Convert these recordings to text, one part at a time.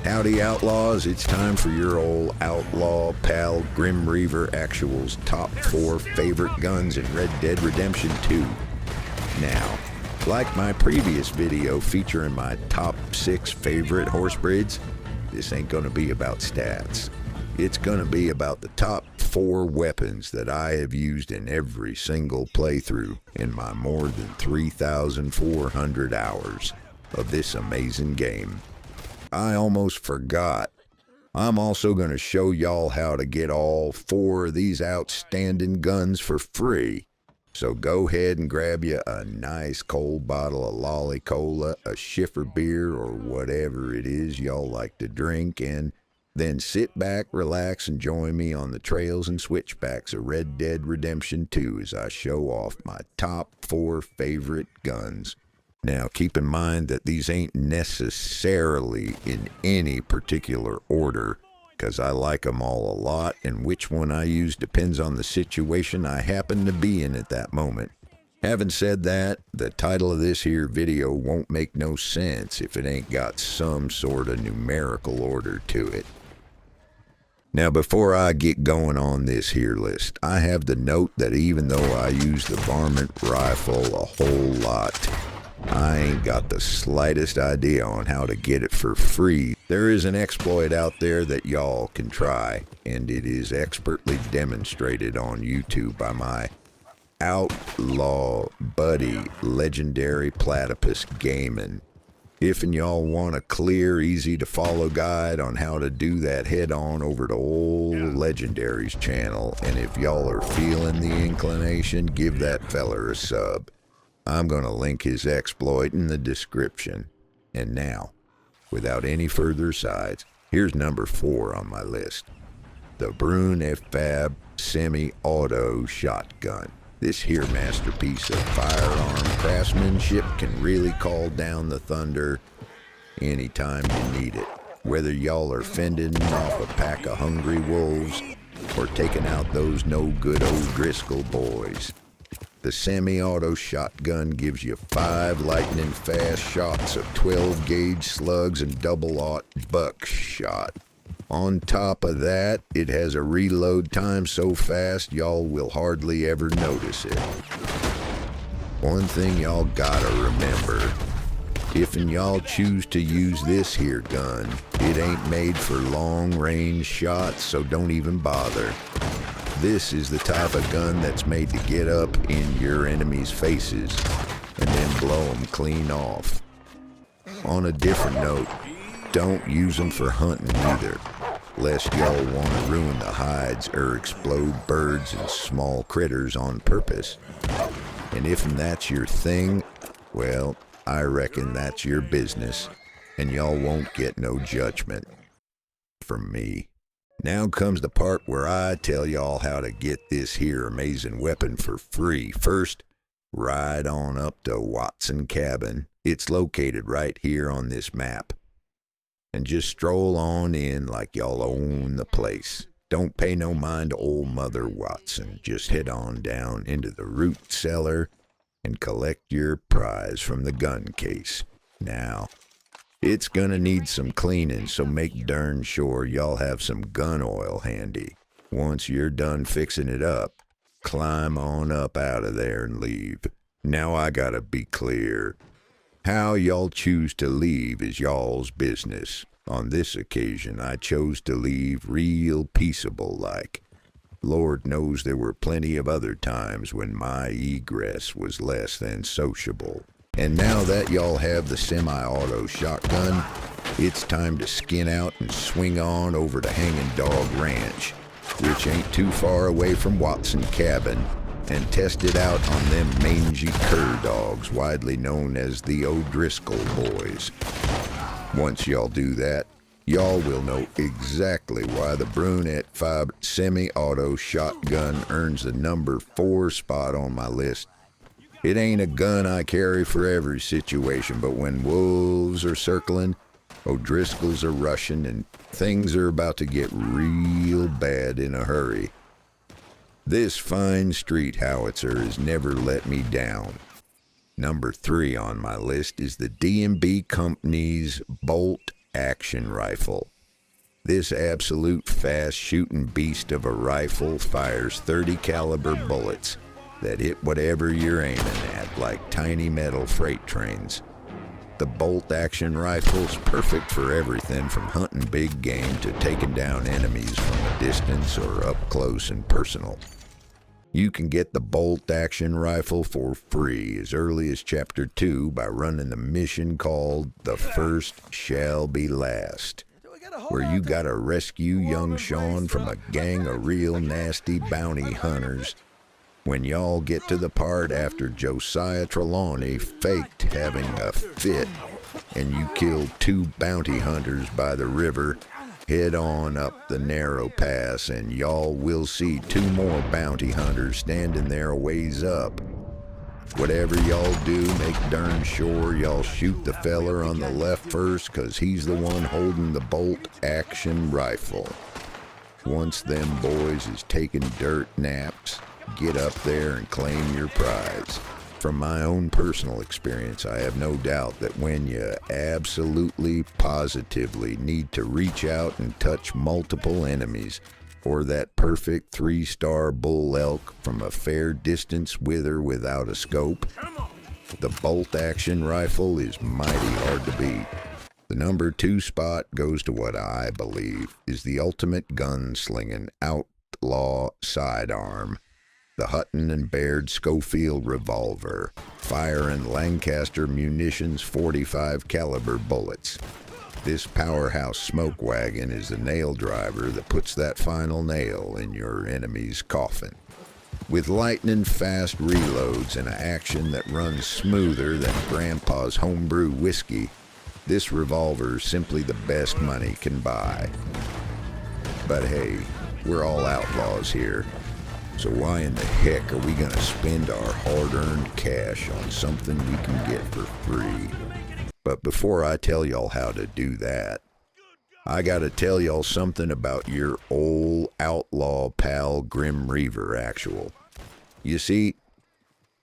Howdy Outlaws, it's time for your old outlaw pal GrimReaverActual's top 4 favorite guns in Red Dead Redemption 2. Now, like my previous video featuring my top 6 favorite horse breeds, this ain't gonna be about stats. It's gonna be about the top 4 weapons that I have used in every single playthrough in my more than 3,400 hours of this amazing game. I almost forgot. I'm also going to show y'all how to get all 4 of these outstanding guns for free. So go ahead and grab you a nice cold bottle of Lolly Cola, a Schiffer beer, or whatever it is y'all like to drink, and then sit back, relax, and join me on the trails and switchbacks of Red Dead Redemption 2 as I show off my top 4 favorite guns. Now, keep in mind that these ain't necessarily in any particular order, because I like them all a lot, and which one I use depends on the situation I happen to be in at that moment. Having said that, the title of this here video won't make no sense if it ain't got some sort of numerical order to it. Now, before I get going on this here list, I have to note that even though I use the Varmint Rifle a whole lot, I ain't got the slightest idea on how to get it for free. There is an exploit out there that y'all can try, and it is expertly demonstrated on YouTube by my outlaw buddy, Legendary Platypus Gaming. If and y'all want a clear, easy to follow guide on how to do that, head on over to old Legendary's channel, and if y'all are feeling the inclination, give that feller a sub. I'm going to link his exploit in the description. And now, without any further asides, here's number 4 on my list. The Brune Fab Semi-Auto Shotgun. This here masterpiece of firearm craftsmanship can really call down the thunder anytime you need it. Whether y'all are fending off a pack of hungry wolves or taking out those no-good old Driscoll boys. The semi-auto shotgun gives you 5 lightning-fast shots of 12-gauge slugs and double-aught buckshot. On top of that, it has a reload time so fast y'all will hardly ever notice it. One thing y'all gotta remember, if and y'all choose to use this here gun, it ain't made for long-range shots, so don't even bother. This is the type of gun that's made to get up in your enemies' faces and then blow them clean off. On a different note, don't use them for hunting either, lest y'all want to ruin the hides or explode birds and small critters on purpose. And if that's your thing, well, I reckon that's your business, and y'all won't get no judgment from me. Now comes the part where I tell y'all how to get this here amazing weapon for free. First, ride on up to Watson Cabin. It's located right here on this map. And just stroll on in like y'all own the place. Don't pay no mind to old Mother Watson. Just head on down into the root cellar and collect your prize from the gun case. Now, it's gonna need some cleaning, so make darn sure y'all have some gun oil handy. Once you're done fixing it up, climb on up out of there and leave. Now I gotta be clear. How y'all choose to leave is y'all's business. On this occasion, I chose to leave real peaceable like. Lord knows there were plenty of other times when my egress was less than sociable. And now that y'all have the semi-auto shotgun, it's time to skin out and swing on over to Hanging Dog Ranch, which ain't too far away from Watson Cabin, and test it out on them mangy cur dogs widely known as the O'Driscoll boys. Once y'all do that, y'all will know exactly why the Brune Fab Semi-Auto Shotgun earns the number 4 spot on my list. It ain't a gun I carry for every situation, but when wolves are circling, O'Driscolls are rushing, and things are about to get real bad in a hurry. This fine street howitzer has never let me down. Number 3 on my list is the D&B Company's bolt Action Rifle. This absolute fast-shooting beast of a rifle fires 30 caliber bullets that hit whatever you're aiming at like tiny metal freight trains. The bolt-action rifle's perfect for everything from hunting big game to taking down enemies from a distance or up close and personal. You can get the bolt-action rifle for free as early as Chapter 2 by running the mission called The First Shall Be Last, where you gotta rescue young Sean from a gang of real nasty bounty hunters. When y'all get to the part after Josiah Trelawney faked having a fit and you killed 2 bounty hunters by the river, head on up the narrow pass and y'all will see 2 more bounty hunters standing there a ways up. Whatever y'all do, make darn sure y'all shoot the feller on the left first, 'cause he's the one holding the bolt-action rifle. Once them boys is taking dirt naps, get up there and claim your prize. From my own personal experience, I have no doubt that when you absolutely positively need to reach out and touch multiple enemies, or that perfect 3-star bull elk from a fair distance with or without a scope, the bolt-action rifle is mighty hard to beat. The number 2 spot goes to what I believe is the ultimate gun-slinging outlaw sidearm, the Hutton and Baird Schofield Revolver, firing Lancaster munitions 45 caliber bullets. This powerhouse smoke wagon is the nail driver that puts that final nail in your enemy's coffin. With lightning-fast reloads and an action that runs smoother than Grandpa's homebrew whiskey, this revolver is simply the best money can buy. But hey, we're all outlaws here, so why in the heck are we gonna spend our hard-earned cash on something we can get for free? But before I tell y'all how to do that, I gotta tell y'all something about your old outlaw pal GrimReaverActual. You see,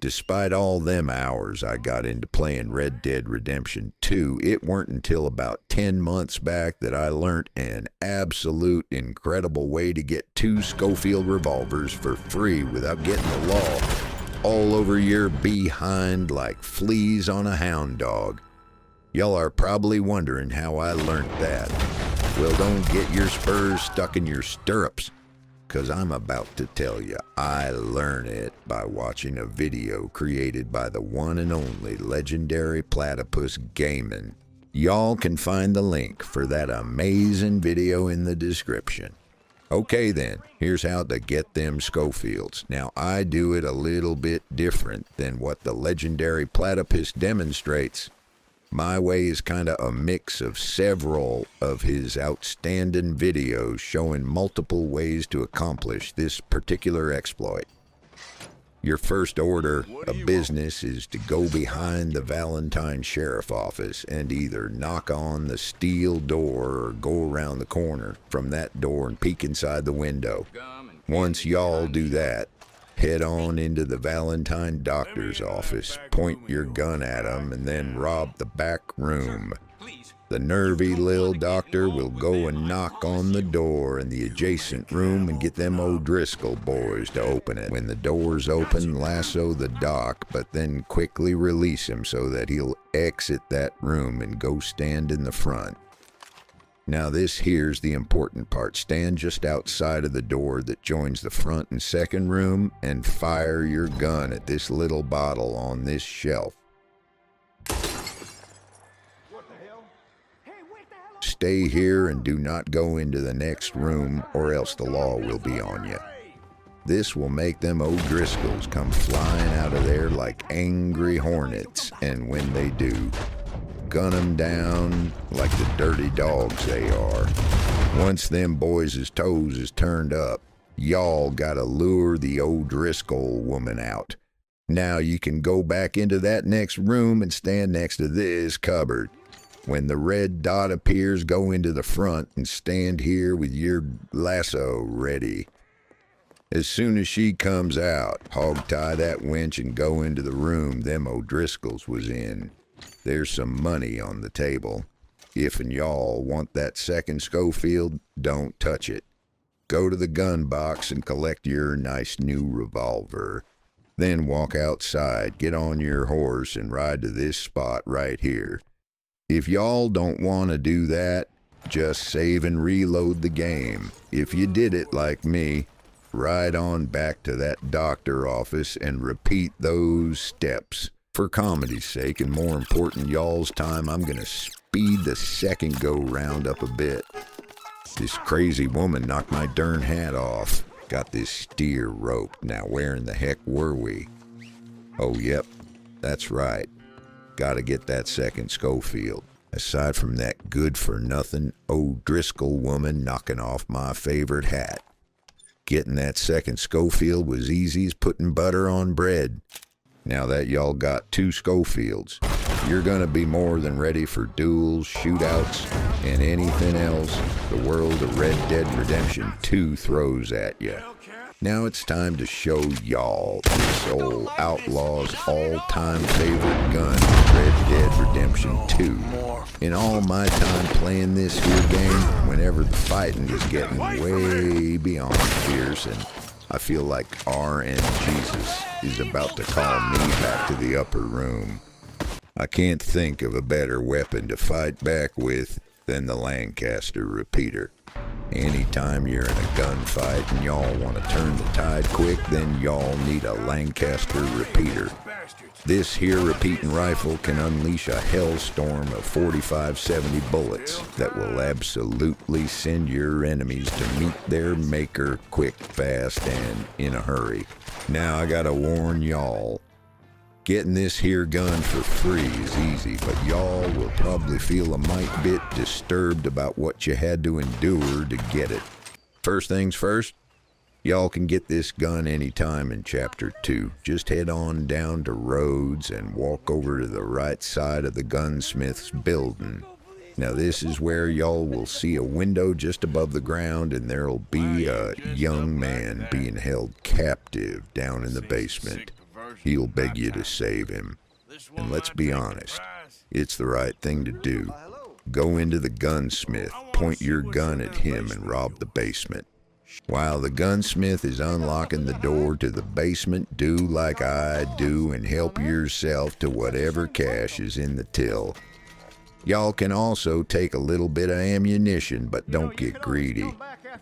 despite all them hours I got into playing Red Dead Redemption 2, it weren't until about 10 months back that I learnt an absolute incredible way to get 2 Schofield revolvers for free without getting the law all over your behind like fleas on a hound dog. Y'all are probably wondering how I learned that. Well, don't get your spurs stuck in your stirrups, 'cause I'm about to tell you. I learned it by watching a video created by the one and only Legendary Platypus Gaming. Y'all can find the link for that amazing video in the description. Okay then, here's how to get them Schofields. Now, I do it a little bit different than what the Legendary Platypus demonstrates. My way is kinda a mix of several of his outstanding videos showing multiple ways to accomplish this particular exploit. Your first order of business is to go behind the Valentine Sheriff office and either knock on the steel door or go around the corner from that door and peek inside the window. Once y'all do that, head on into the Valentine doctor's office, point your gun at him, and then rob the back room. The nervy lil doctor will go and knock on the door in the adjacent room and get them O'Driscoll boys to open it. When the door's open, lasso the doc, but then quickly release him so that he'll exit that room and go stand in the front. Now this here's the important part. Stand just outside of the door that joins the front and second room and fire your gun at this little bottle on this shelf. Stay here and do not go into the next room or else the law will be on you. This will make them O'Driscolls come flying out of there like angry hornets, and when they do, gun 'em down like the dirty dogs they are. Once them boys' toes is turned up, y'all gotta lure the O'Driscoll woman out. Now you can go back into that next room and stand next to this cupboard. When the red dot appears, go into the front and stand here with your lasso ready. As soon as she comes out, hog-tie that winch and go into the room them O'Driscolls was in. There's some money on the table. If and y'all want that second Schofield, don't touch it. Go to the gun box and collect your nice new revolver. Then walk outside, get on your horse, and ride to this spot right here. If y'all don't want to do that, just save and reload the game. If you did it like me, ride on back to that doctor office and repeat those steps. For comedy's sake, and more important, y'all's time, I'm gonna speed the second go-round up a bit. This crazy woman knocked my darn hat off. Got this steer roped. Now where in the heck were we? Oh, yep, that's right. Gotta get that second Schofield. Aside from that good-for-nothing O'Driscoll woman knocking off my favorite hat. Getting that second Schofield was easy as putting butter on bread. Now that y'all got 2 Schofields, you're gonna be more than ready for duels, shootouts, and anything else the world of Red Dead Redemption 2 throws at you. Now it's time to show y'all this old outlaw's all-time favorite gun, Red Dead Redemption 2. In all my time playing this here game, whenever the fighting is getting way beyond fierce and I feel like Jesus is about to call me back to the upper room, I can't think of a better weapon to fight back with than the Lancaster Repeater. Anytime you're in a gunfight and y'all want to turn the tide quick, then y'all need a Lancaster Repeater. This here repeating rifle can unleash a hellstorm of 45-70 bullets that will absolutely send your enemies to meet their maker quick, fast, and in a hurry. Now I gotta warn y'all, getting this here gun for free is easy, but y'all will probably feel a mite bit disturbed about what you had to endure to get it. First things first, y'all can get this gun anytime in Chapter 2. Just head on down to Rhodes and walk over to the right side of the gunsmith's building. Now this is where y'all will see a window just above the ground, and there'll be a young man being held captive down in the basement. He'll beg you to save him. And let's be honest, it's the right thing to do. Go into the gunsmith, point your gun at him, and rob the basement. While the gunsmith is unlocking the door to the basement, do like I do and help yourself to whatever cash is in the till. Y'all can also take a little bit of ammunition, but don't get greedy.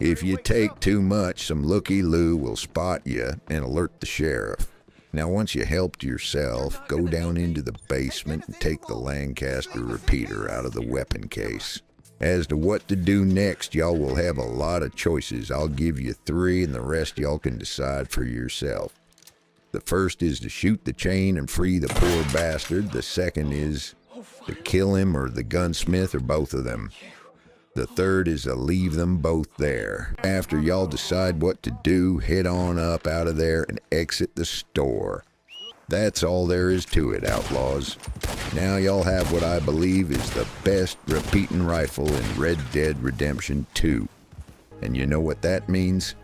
If you take too much, some looky-loo will spot you and alert the sheriff. Now once you helped yourself, go down into the basement and take the Lancaster Repeater out of the weapon case. As to what to do next, y'all will have a lot of choices. I'll give you 3 and the rest y'all can decide for yourself. The first is to shoot the chain and free the poor bastard. The second is to kill him or the gunsmith or both of them. The third is to leave them both there. After y'all decide what to do, head on up out of there and exit the store. That's all there is to it, outlaws. Now y'all have what I believe is the best repeating rifle in Red Dead Redemption 2. And you know what that means?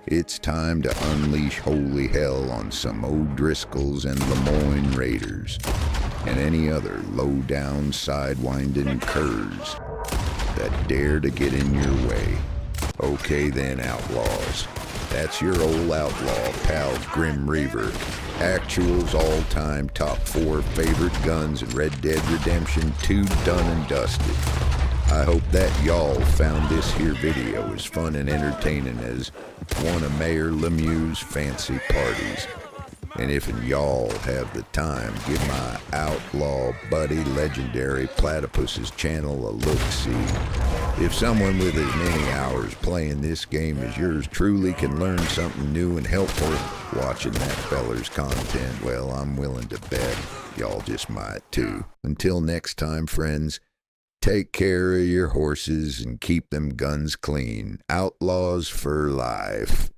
It's time to unleash holy hell on some O'Driscolls and Lemoyne Raiders, and any other low-down, sidewinding curs that dare to get in your way. Okay then, outlaws. That's your old outlaw pal, GrimReaverActual's all-time top 4 favorite guns in Red Dead Redemption 2 done and dusted. I hope that y'all found this here video as fun and entertaining as one of Mayor Lemieux's fancy parties. And if y'all have the time, give my outlaw buddy Legendary Platypus's channel a look-see. If someone with as many hours playing this game as yours truly can learn something new and helpful watching that feller's content, well, I'm willing to bet y'all just might too. Until next time, friends, take care of your horses and keep them guns clean. Outlaws for life.